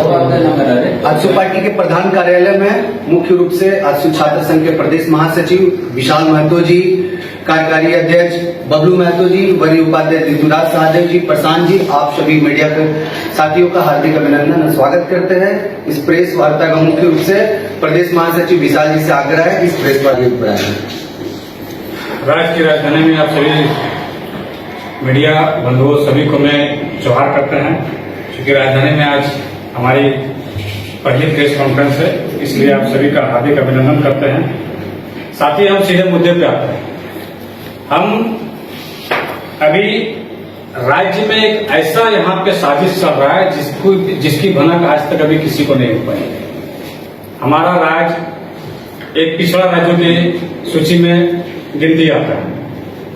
AJSU party के प्रधान कार्यालय में मुख्य रूप से आजसू छात्र संघ के प्रदेश महासचिव विशाल महतो जी, कार्यकारी अध्यक्ष बबलू महतो जी, वरीय उपाध्यक्ष ऋतुराज सहदेव जी, प्रशांत जी, आप सभी मीडिया के साथियों का हार्दिक अभिनंदन और स्वागत करते हैं। इस प्रेस वार्ता का मुख्य रूप से प्रदेश महासचिव विशाल जी से आग्रह है इस प्रेस वार्ता को बढ़ाएं। राज्य की राजधानी में आप सभी मीडिया बंधुओं सभी को मैं जोहार करते हैं, क्योंकि राजधानी में आज हमारी पहली प्रेस कॉन्फ्रेंस है, इसलिए आप सभी का हार्दिक अभिनंदन करते हैं। साथ ही हम सीधे मुद्दे पे आते हैं। हम अभी राज्य में एक ऐसा यहाँ पे साजिश चल रहा है जिसकी भनक आज तक अभी किसी को नहीं हो पाई। हमारा राज्य एक पिछड़ा राज्यों की सूची में गिनती आता है,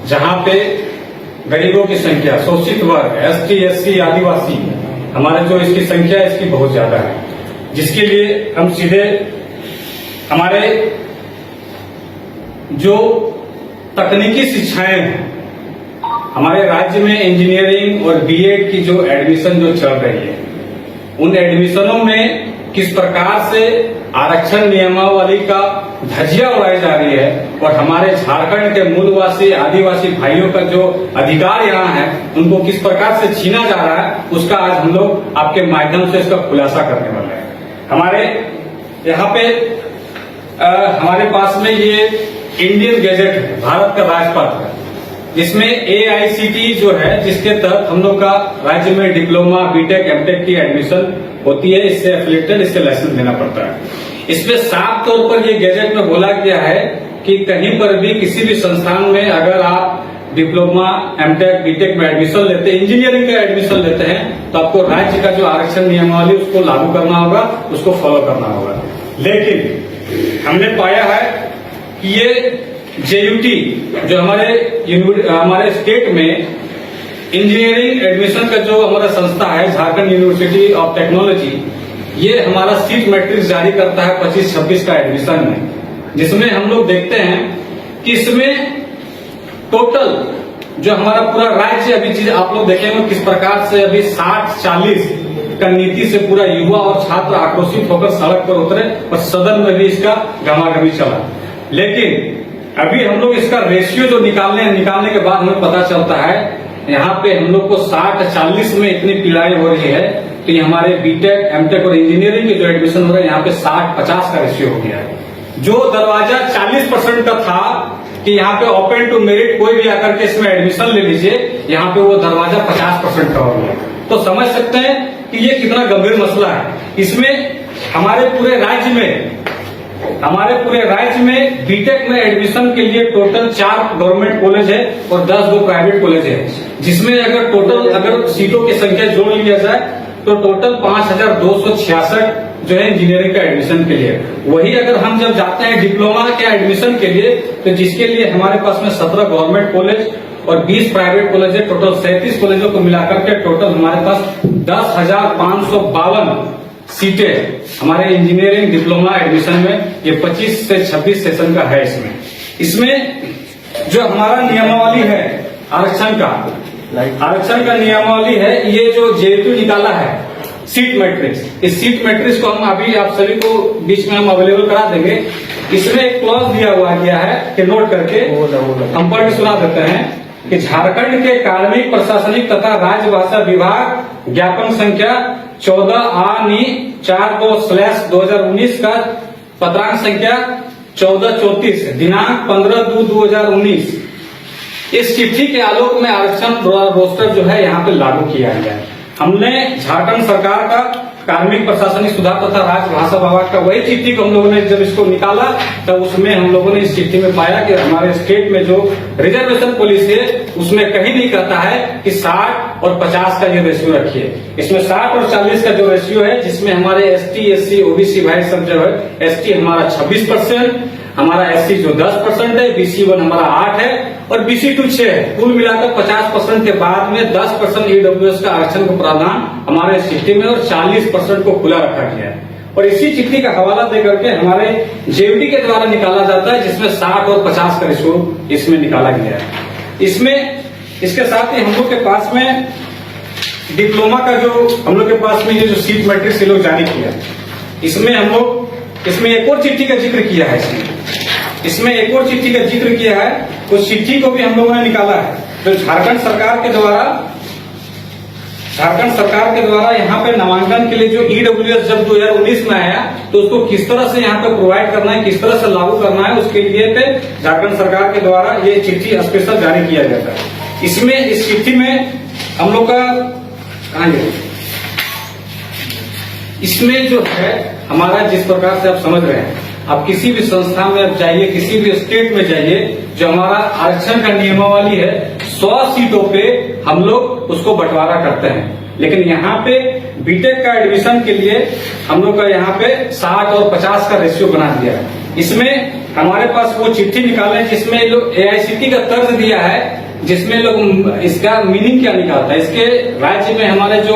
जहां पे गरीबों की संख्या, शोषित वर्ग, एसटी, एससी, आदिवासी, हमारे जो इसकी संख्या है इसकी बहुत ज्यादा है, जिसके लिए हम सीधे हमारे जो तकनीकी शिक्षाएं हैं हमारे राज्य में इंजीनियरिंग और बीएड की जो एडमिशन जो चल रही है, उन एडमिशनों में किस प्रकार से आरक्षण नियमावली का धज्जिया उड़ाई जा रही है और हमारे झारखंड के मूलवासी आदिवासी भाइयों का जो अधिकार यहाँ है उनको किस प्रकार से छीना जा रहा है, उसका आज हम लोग आपके माध्यम से इसका खुलासा करने वाले हैं। हमारे यहाँ पे हमारे पास में ये इंडियन गैजेट है, भारत का राजपत्र है, जिसमें AICTE जो है, जिसके तहत हम लोग का राज्य में डिप्लोमा, बीटेक, एमटेक की एडमिशन होती है। इससे एफिलिएटेड, इससे लाइसेंस देना पड़ता है। इसमें साफ तौर पर ये गैजेट में बोला गया है कि कहीं पर भी किसी भी संस्थान में अगर आप डिप्लोमा, एमटेक, बीटेक में एडमिशन लेते हैं, इंजीनियरिंग का एडमिशन लेते हैं, तो आपको राज्य का जो आरक्षण नियमावली उसको लागू करना होगा, उसको फॉलो करना होगा। लेकिन हमने पाया है कि ये JUT जो हमारे स्टेट में इंजीनियरिंग एडमिशन का जो हमारा संस्था है, झारखंड यूनिवर्सिटी ऑफ टेक्नोलॉजी, ये हमारा सीट मैट्रिक्स जारी करता है 25-26 का एडमिशन में, जिसमें हम लोग देखते हैं कि इसमें टोटल जो हमारा पूरा राज्य अभी चीज आप लोग देखेंगे किस प्रकार से अभी 60-40 का नीति से पूरा युवा और छात्र आक्रोशित होकर सड़क पर उतरे और सदन में भी इसका गमागमी चला। लेकिन अभी हम लोग इसका रेशियो जो निकालने के बाद हमें पता चलता है यहाँ पे हम लोग को 60-40 में इतनी पीड़ाई हो रही है, तो ये हमारे बीटेक, एमटेक और इंजीनियरिंग के जो एडमिशन हो रहे हैं यहाँ पे 60-50 का रेशियो हो गया है। जो दरवाजा 40% का था कि यहाँ पे ओपन टू मेरिट कोई भी आकर के इसमें एडमिशन ले लीजिए, यहाँ पे वो दरवाजा 50% का हो गया। तो समझ सकते हैं कि ये कितना गंभीर मसला है। इसमें हमारे पूरे राज्य में बीटेक में एडमिशन के लिए टोटल 4 गवर्नमेंट कॉलेज है और 10 प्राइवेट कॉलेज है, जिसमें अगर सीटों की संख्या जोड़ लिया जाए तो टोटल 5266 जो है इंजीनियरिंग का एडमिशन के लिए। वही अगर हम जब जाते हैं डिप्लोमा के एडमिशन के लिए, तो जिसके लिए हमारे पास में 17 गवर्नमेंट कॉलेज और 20 प्राइवेट कॉलेज है, टोटल 37 कॉलेजों को मिलाकर के टोटल हमारे पास 10,552 सीटें हमारे इंजीनियरिंग डिप्लोमा एडमिशन में ये 25 से 26 सेशन का है। इसमें जो हमारा नियमावली है आरक्षण का नियमावली है, ये जो JUT निकाला है सीट मैट्रिक्स, इस सीट मैट्रिक्स को हम अभी आप सभी को बीच में हम अवेलेबल करा देंगे। इसमें एक क्लॉज दिया गया है कि नोट करके हम पढ़ के सुना देते हैं कि झारखंड के कार्मिक, प्रशासनिक तथा राजभाषा विभाग ज्ञापन संख्या 14/4/2019 का पत्रांक संख्या 1434 दिनांक 15/2/2019 इस चिट्ठी के आलोक में आरक्षण रोस्टर जो है यहाँ पे लागू किया गया है। हमने झारखंड सरकार का कार्मिक, प्रशासनिक सुधार तथा राजभाषा विभाग का वही चिट्ठी को हम लोगों ने जब इसको निकाला तब उसमें हम लोगों ने इस चिट्ठी में पाया कि हमारे स्टेट में जो रिजर्वेशन पॉलिसी है उसमें कहीं नहीं कहता है कि 60 और 50 का ये रेशियो रखिए। इसमें 60 और 40 का जो रेशियो है, जिसमें हमारे ST, SC, OBC भाई सब जो है, ST हमारा 26%, हमारा SC जो 10% है, BC1 हमारा 8 है और BC2 6 है। कुल मिलाकर 50% के बाद में 10% EWS का आरक्षण का प्रावधान हमारे चिट्ठी में और 40% को खुला रखा गया है। और इसी चिट्ठी का हवाला देकर के हमारे JUT के द्वारा निकाला जाता है, जिसमें 60 और 50 का रेशियो इसमें निकाला गया है। इसमें इसके साथ ही हम लोग के पास में डिप्लोमा का जो हम लोग के पास में ये जो सीट मैट्रिक्स ये लोग जारी किया, इसमें हम लोग इसमें एक और चिट्ठी का जिक्र किया है। इसमें एक और चिट्ठी का जिक्र किया है, उस चिट्ठी को भी हम लोगों ने निकाला है। तो झारखंड सरकार के द्वारा यहाँ पे नामांकन के लिए जो EWS जब 2019 में आया, तो उसको किस तरह से यहाँ पे प्रोवाइड करना है, किस तरह से लागू करना है, उसके लिए पे झारखंड सरकार के द्वारा ये चिट्ठी स्पेशल जारी किया जाता है। इसमें इस चिट्ठी में हम लोग का इसमें जो है हमारा, जिस प्रकार से आप समझ रहे हैं, आप किसी भी संस्था में आप जाइए, किसी भी स्टेट में जाइए, जो हमारा आरक्षण का नियमावली है, 100 सीटों पे हम लोग उसको बंटवारा करते हैं। लेकिन यहाँ पे बीटेक का एडमिशन के लिए हम लोग का यहाँ पे 60 और 50 का रेशियो बना दिया है। इसमें हमारे पास वो चिट्ठी निकाले जिसमें लोग AICTE का तर्ज दिया है, जिसमें लोग इसका मीनिंग क्या निकालता है। इसके राज्य में हमारे जो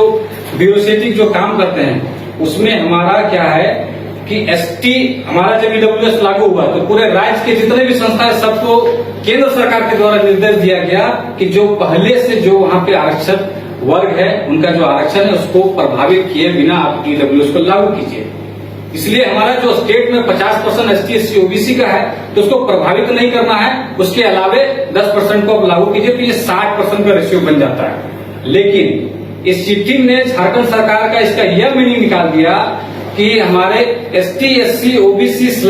ब्यूरोक्रेटिक जो काम करते हैं, उसमें हमारा क्या है कि ST हमारा जब EWS लागू हुआ तो पूरे राज्य के जितने भी संस्था है सबको केंद्र सरकार के द्वारा निर्देश दिया गया कि जो पहले से जो वहाँ पे आरक्षित वर्ग है, उनका जो आरक्षण है उसको प्रभावित किए बिना आप EWS को लागू कीजिए। इसलिए हमारा जो स्टेट में 50% ST SC OBC का है, तो उसको प्रभावित नहीं करना है, उसके अलावे 10% को आप लागू कीजिए, तो ये 60% का रेशियो बन जाता है। लेकिन इस चिट्ठी ने झारखंड सरकार का इसका यह मीनिंग निकाल दिया कि हमारे ST SC OBC /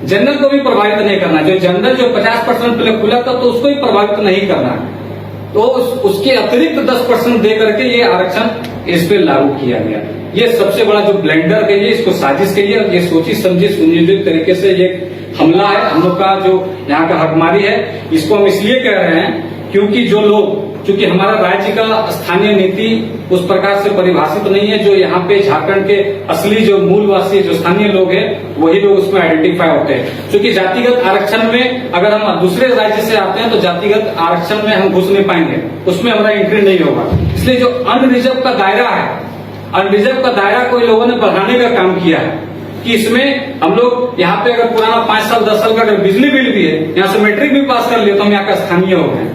जनरल को भी प्रभावित नहीं करना। जो जनरल जो 50% पहले खुला था, तो उसको भी प्रभावित नहीं करना, तो उसके अतिरिक्त 10% दे करके ये आरक्षण इस पे लागू किया गया। ये सबसे बड़ा जो ब्लेंडर है, ये इसको साजिश के लिए, ये सोची समझी सुनियोजित तरीके से ये हमला है हम लोग का, जो यहाँ का हकमारी है। इसको हम इसलिए कह रहे हैं क्योंकि जो लोग, क्योंकि हमारा राज्य का स्थानीय नीति उस प्रकार से परिभाषित नहीं है, जो यहाँ पे झारखंड के असली जो मूलवासी जो स्थानीय लोग हैं, वही लोग उसमें आइडेंटिफाई होते हैं। क्योंकि जातिगत आरक्षण में अगर हम दूसरे राज्य से आते हैं तो जातिगत आरक्षण में हम घुस नहीं पाएंगे, उसमें हमारा एंट्री नहीं होगा। इसलिए जो अनरिजर्व का दायरा है, अनरिजर्व का दायरा कोई लोगों ने बढ़ाने का काम किया है कि इसमें हम लोग यहाँ पे अगर पुराना 5 साल 10 साल का अगर बिजली बिल भी है, यहाँ से मैट्रिक भी पास कर लिया, तो हम यहाँ का स्थानीय हो गए।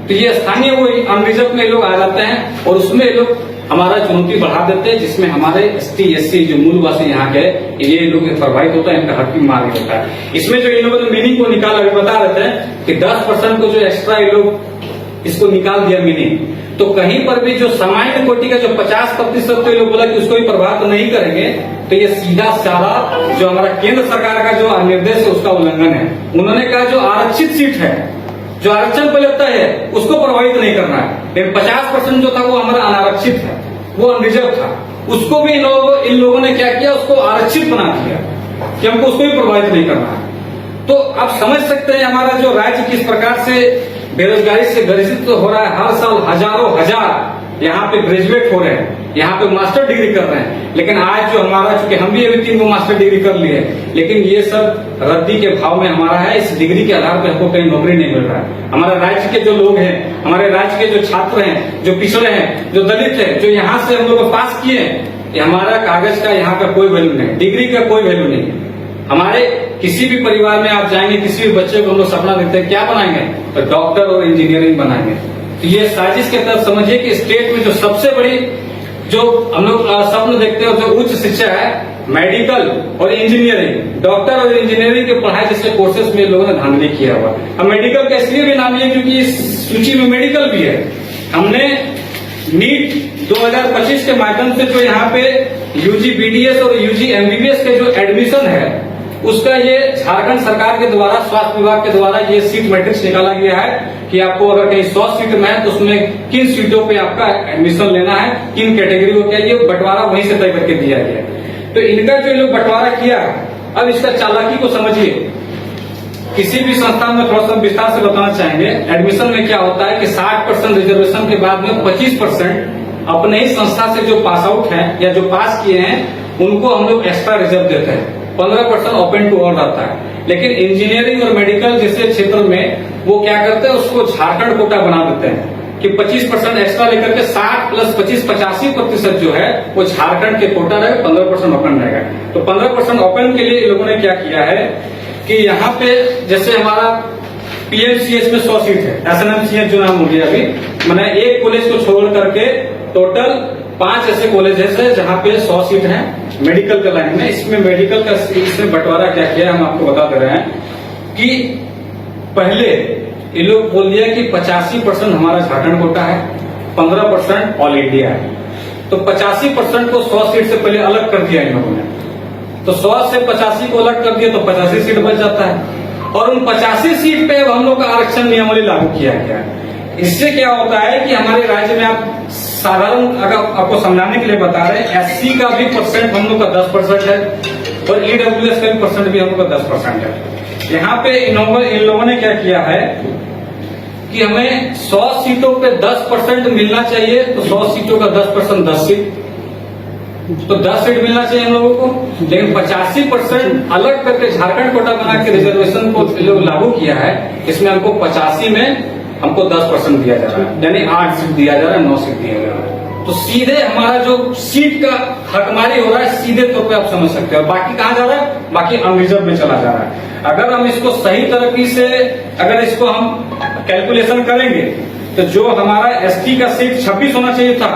तो ये स्थानीय वो अनरिजर्व में लोग आ जाते हैं और उसमें लोग हमारा चुनौती बढ़ा देते हैं, जिसमें हमारे ST SC जो मूलवासी यहाँ के ये लोग प्रभावित होता है, इनका हक भी मार होता है। इसमें जो इन लोगों ने मीनिंग को निकाला, अभी बता रहे थे कि 10% को जो एक्स्ट्रा ये लोग इसको निकाल दिया मीनिंग, तो कहीं पर भी जो सामान्य कोटि का जो 50% तो ये लोग बोला कि उसको भी प्रभावित नहीं करेंगे, तो ये सीधा साधा जो हमारा केंद्र सरकार का जो निर्देश है उसका उल्लंघन है। उन्होंने कहा जो आरक्षित सीट है, जो आरक्षण पे लगता है, उसको प्रभावित नहीं करना है। लेकिन 50% जो था वो हमारा अनारक्षित है, वो अनरिजर्व था, उसको भी इन लोगों ने क्या किया, उसको आरक्षित बना दिया कि हमको उसको भी प्रभावित नहीं करना है। तो आप समझ सकते हैं हमारा जो राज्य किस प्रकार से बेरोजगारी से ग्रसित हो रहा है। हर साल हजारों हजार यहाँ पे ग्रेजुएट हो रहे हैं, यहाँ पे मास्टर डिग्री कर रहे हैं। लेकिन आज जो हमारा, चूंकि हम भी अभी 3 गो मास्टर डिग्री कर लिए, लेकिन ये सब रद्दी के भाव में हमारा है। इस डिग्री के आधार पर हमको कहीं नौकरी नहीं मिल रहा है। हमारे राज्य के जो लोग हैं, हमारे राज्य के जो छात्र हैं, जो पिछड़े हैं, जो दलित है, जो यहाँ से हम लोग पास किए हैं, हमारा कागज का यहाँ का कोई वैल्यू नहीं, डिग्री का कोई वैल्यू नहीं है। हमारे किसी भी परिवार में आप जाएंगे, किसी भी बच्चे को हम लोग सपना देखते हैं क्या बनाएंगे, तो डॉक्टर और इंजीनियरिंग बनाएंगे। तो ये साजिश के तहत समझिए कि स्टेट में जो सबसे बड़ी जो हम लोग सपन देखते हैं, जो उच्च शिक्षा है, मेडिकल और इंजीनियरिंग, डॉक्टर और इंजीनियरिंग के पढ़ाई जैसे कोर्सेज में लोगों ने धांधली किया हुआ। अब मेडिकल का इसलिए भी नाम लिया क्योंकि इस सूची में मेडिकल भी है। हमने नीट 2025 के माध्यम से जो यहाँ पे UG BDS और UG MBBS के जो एडमिशन है, उसका ये झारखंड सरकार के द्वारा, स्वास्थ्य विभाग के द्वारा ये सीट मैट्रिक्स निकाला गया है कि आपको अगर कहीं 100 सीट में है तो उसमें किन सीटों पे आपका एडमिशन लेना है, किन कैटेगरी को क्या, ये बंटवारा वहीं से तय करके दिया गया है। तो इनका जो लोग बंटवारा किया, अब इसका चालाकी को समझिए। किसी भी संस्थान में थोड़ा सा विस्तार से बताना चाहेंगे। एडमिशन में क्या होता है कि 60% रिजर्वेशन के बाद में 25% अपने ही संस्था से जो पास आउट है या जो पास किए हैं, उनको हम लोग एक्स्ट्रा रिजर्व देते हैं। 15% ओपन टू ऑल रहता है। लेकिन इंजीनियरिंग और मेडिकल जैसे क्षेत्र में वो क्या करते हैं, उसको झारखंड कोटा बना देते हैं कि 25% एक्स्ट्रा लेकर के 60 + 25 85% जो है वो झारखंड के कोटा रहेगा, 15% ओपन रहेगा। तो 15% ओपन के लिए लोगों ने क्या किया है कि यहाँ पे जैसे हमारा पीएमसीएच में 100 सीट है, एसएनएमसीएच जो नाम हो गया अभी, मैंने एक कॉलेज को छोड़ करके टोटल 5 ऐसे कॉलेजेस है जहाँ पे 100 सीट है मेडिकल के लाइन में। इसमें मेडिकल का इसमें बंटवारा क्या किया हम आपको बता दे रहे हैं कि पहले ये लोग बोल दिया कि 85% हमारा झारखंड कोटा है, 15% ऑल इंडिया है। तो 85% को 100 सीट से पहले अलग कर दिया इन लोगों ने। तो 100 से 85 को अलग कर दिया तो 85 सीट बच जाता है, और उन 85 सीट पे अब हम लोग का आरक्षण नियमावली लागू किया गया है। इससे क्या होता है कि हमारे राज्य में आप साधारण, अगर आपको समझाने के लिए बता रहे हैं, एससी का भी परसेंट हम लोग का 10% है और ईडब्ल्यूएस का भी परसेंट भी हम लोग का 10% है। यहाँ पे इन लोगों ने क्या किया है कि हमें 100 सीटों पे 10% मिलना चाहिए, तो 100 सीटों का 10% 10 सीट, तो 10 सीट मिलना चाहिए हम लोगों को। लेकिन 85% अलग करके झारखंड कोटा बना के रिजर्वेशन को लोग लागू किया है। इसमें हमको 85 में हमको 10% दिया जा रहा है, यानी 8 सीट दिया जा रहा है, 9 सीट दिया जा रहा है। तो सीधे हमारा जो सीट का हकमारी हो रहा है सीधे तौर पे आप समझ सकते हो। बाकी कहाँ जा रहा है? बाकी अनरिजर्व में चला जा रहा है। अगर हम इसको सही तरीके से अगर इसको हम कैलकुलेशन करेंगे तो जो हमारा एसटी का सीट 26 होना चाहिए था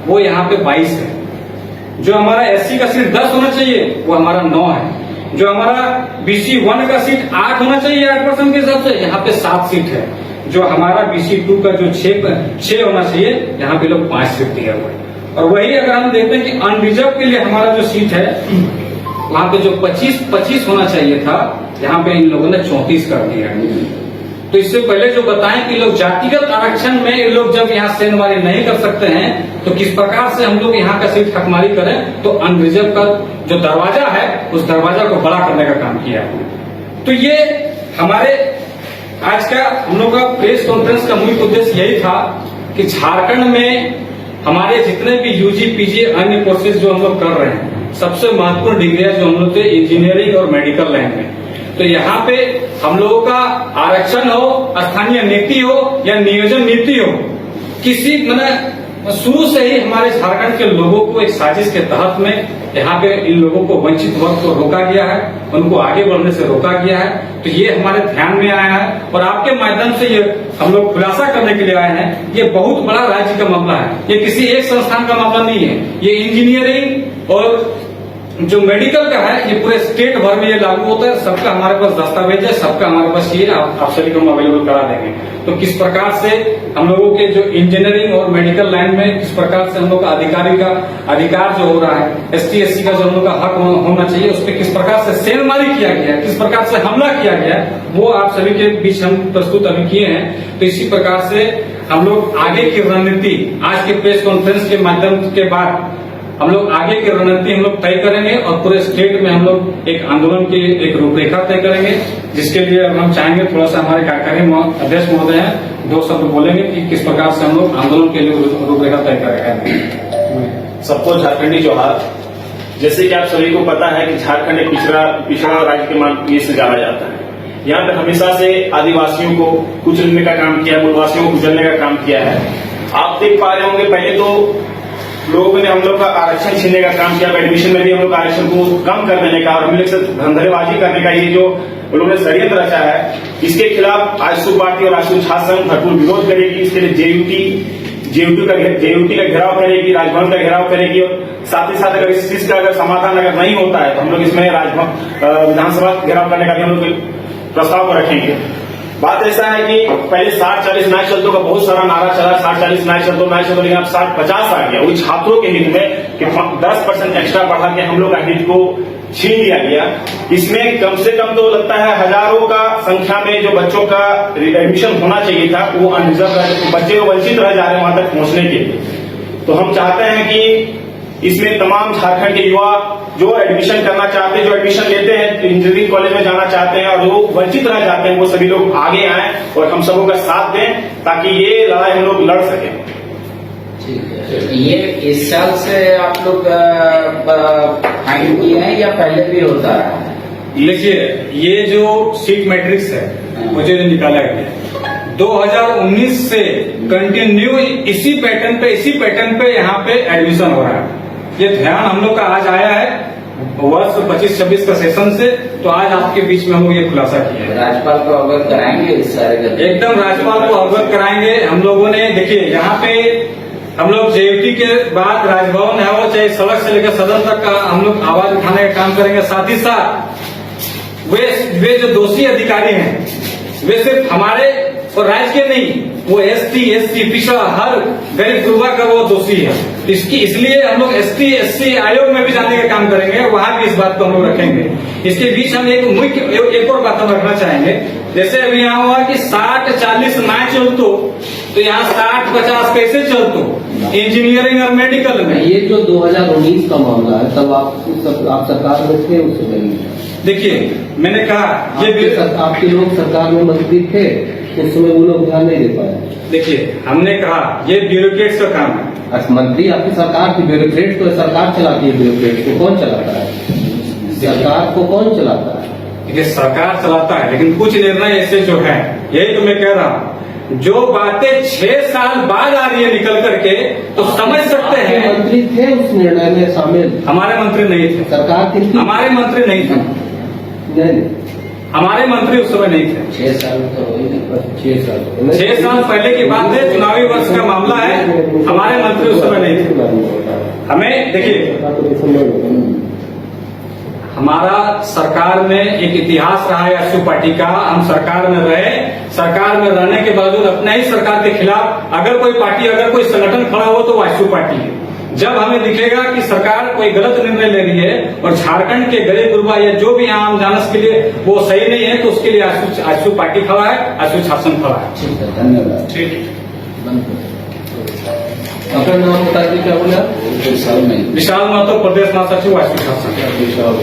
वो यहाँ पे 22 है। जो हमारा एससी का सीट 10 होना चाहिए वो हमारा 9 है। जो हमारा बीसी 1 का सीट 8 होना चाहिए 8% के हिसाब से, यहाँ पे 7 सीट है। जो हमारा बीसी 2 का जो 6 होना चाहिए, यहाँ पे लोग 5 सीट दिया हुआ है। और वही अगर हम देखते हैं कि अनरिजर्व के लिए हमारा जो सीट है वहां पे जो 25 होना चाहिए था, यहाँ पे इन लोगों ने 34 कर दिया। तो इससे पहले जो बताएं कि लोग जातिगत आरक्षण में ये लोग जब यहाँ से हमारे नहीं कर सकते हैं तो किस प्रकार से हम लोग यहाँ का सीट हकमारी करें, तो अनरिजर्व का जो दरवाजा है उस दरवाजा को बड़ा करने का काम किया। तो ये हमारे आज का हम लोग का प्रेस कॉन्फ्रेंस का मुख्य उद्देश्य यही था कि झारखंड में हमारे जितने भी यूजी पीजी अन्य कोर्सेज जो हम लोग कर रहे हैं, सबसे महत्वपूर्ण डिग्रियां जो हम लोग थे इंजीनियरिंग और मेडिकल लाइन में, तो यहाँ पे हम लोगों का आरक्षण हो, स्थानीय नीति हो या नियोजन नीति हो, किसी मैंने शुरू से ही हमारे झारखंड के लोगों को एक साजिश के तहत में यहाँ पे इन लोगों को वंचित वर्ग को रोका गया है, उनको आगे बढ़ने से रोका गया है। तो ये हमारे ध्यान में आया है और आपके माध्यम से ये हम लोग खुलासा करने के लिए आए हैं। ये बहुत बड़ा राज्य का मामला है, ये किसी एक संस्थान का मामला नहीं है। ये इंजीनियरिंग और जो मेडिकल का है ये पूरे स्टेट भर में ये लागू होता है। सबका हमारे पास दस्तावेज है, सबका हमारे पास ये आप सभी को अवेलेबल करा देंगे। तो किस प्रकार से हम लोगों के जो इंजीनियरिंग और मेडिकल लाइन में किस प्रकार से हम लोग का अधिकार जो हो रहा है, एसटी एससी का जो हम लोग का हक होना चाहिए, उस पर किस प्रकार से सेंधमारी किया गया है, किस प्रकार से हमला किया गया है, वो आप सभी के बीच हम प्रस्तुत अभी किए हैं। तो इसी प्रकार से हम लोग आगे की रणनीति आज के प्रेस कॉन्फ्रेंस के माध्यम के बाद हम लोग आगे की रणनीति हम लोग तय करेंगे और पूरे स्टेट में हम लोग एक आंदोलन की एक रूपरेखा तय करेंगे, जिसके लिए हम चाहेंगे थोड़ा सा हमारे कार्यकारी अध्यक्ष महोदय हैं 2 शब्द बोलेंगे कि किस प्रकार से हम लोग आंदोलन के लिए रूपरेखा तय करेंगे। सबको झारखंडी जोहार। जैसे कि आप सभी को पता है कि झारखंड एक पिछड़ा राज्य के मान से जाना जाता है। यहाँ पे हमेशा से आदिवासियों को कुचलने का काम किया है, मूलवासियों को कुचलने का काम किया है। आप देख पा रहे होंगे पहले तो लोगों ने हम लोग का आरक्षण छीनने का काम किया, एडमिशन में भी हम लोग का आरक्षण को कम कर देने का और हम लोग से धंधेबाजी करने का ये जो उन्होंने षड्यंत्र रचा है, इसके खिलाफ आजसू पार्टी और आजसू छात्र संघ भरपूर विरोध करेगी। इसके लिए जेयूटी का घेराव करेगी, राजभवन का घेराव करेगी और साथ ही साथ अगर इस चीज का अगर समाधान अगर नहीं होता है तो हम लोग इसमें विधानसभा घेराव करने का भी हम लोग प्रस्ताव को रखेंगे। बात ऐसा है कि पहले 60-40 नाय शब्दों का बहुत सारा नारा चला, 60-40 नाय शब्दों, लेकिन अब 60-50 आ गया। वही छात्रों के हित में कि 10% एक्स्ट्रा बढ़ा के हम लोग का हित को छीन लिया गया। इसमें कम से कम तो लगता है हजारों का संख्या में जो बच्चों का एडमिशन होना चाहिए था वो अनरिजर्व बच्चे वंचित रह जा रहे हैं वहां तक पहुंचने के लिए। तो हम चाहते हैं कि इसमें तमाम झारखंड के युवा जो एडमिशन करना चाहते हैं, जो एडमिशन लेते हैं, इंजीनियरिंग कॉलेज में जाना चाहते हैं और जो वंचित रह जाते हैं, वो सभी लोग आगे आए और हम सबों का साथ दें ताकि ये लड़ाई हम लोग लड़ सकें। ठीक है। ये इस साल से आप लोग फाइंड किए हैं या पहले भी होता है? देखिए, ये जो सीट मैट्रिक्स है मुझे निकाला गया 2019 से कंटिन्यू इसी पैटर्न पे यहाँ पे एडमिशन हो रहा है। ये ध्यान हम लोग का आज आया है वर्ष 25-26 का सेशन से, तो आज आपके बीच में हम लोग ये खुलासा किया है। राज्यपाल को अवगत कराएंगे इस सारे गतिविधि? एकदम राज्यपाल को अवगत कराएंगे। हम लोगों ने देखिए यहाँ पे हम लोग जेयूटी के बाद राजभवन है वो चाहे सड़क से लेकर सदन तक का हम लोग आवाज उठाने का काम करेंगे। साथ ही साथ वे जो दोषी अधिकारी हैं वे सिर्फ हमारे और राज्य के नहीं, वो ST SC पिछड़ा हर गरीब गुरबा का वो दोषी है। इसलिए हम लोग ST SC आयोग में भी जाने का काम करेंगे, वहां भी इस बात को हम लोग रखेंगे। इसके बीच हम एक और बात हम रखना चाहेंगे। जैसे अभी यहाँ हुआ कि 60-40 ना चलतो तो यहाँ 60-50 कैसे चलतो इंजीनियरिंग और मेडिकल में। ये जो 2019 का मामला है तब आप सरकार में थे उस समय? देखिए मैंने कहा आपके लोग सरकार में मंत्री थे उस समय, वो लोग ध्यान नहीं दे पाए। देखिए हमने कहा ये ब्यूरोक्रेट्स का काम है। अच्छा, मंत्री आपकी सरकार की, ब्यूरोक्रेट तो सरकार चलाती है, ब्यूरोक्रेट को कौन चलाता है? सरकार को कौन चलाता है? देखिए सरकार चलाता है, लेकिन कुछ निर्णय ऐसे जो है, यही तो मैं कह रहा हूँ, जो बातें 6 साल बाद आ रही है निकल करके, तो समझ सकते हैं। मंत्री थे उस निर्णय में शामिल? हमारे मंत्री नहीं थे। सरकार की? हमारे मंत्री नहीं थे। नहीं, हमारे मंत्री उस समय नहीं थे। 6 साल तो 6 साल पहले की बात है, चुनावी वर्ष का मामला है। हमारे मंत्री उस समय नहीं थे। हमें देखिए हमारा सरकार में एक इतिहास रहा है आशु पार्टी का। हम सरकार में रहे, सरकार में रहने के बावजूद अपने ही सरकार के खिलाफ अगर कोई पार्टी, अगर कोई संगठन खड़ा हो तो वो आशु पार्टी है। जब हमें दिखेगा कि सरकार कोई गलत निर्णय ले रही है और झारखंड के गरीब गुरबा या जो भी यहाँ आम जानस के लिए वो सही नहीं है, तो उसके लिए आशु पार्टी खड़ा है, आशु शासन खड़ा है। ठीक है, धन्यवाद। ठीक है। अपना नाम बताइए, क्या बोला? विशाल महतो, प्रदेश महासचिव आशु शासन। विशाल।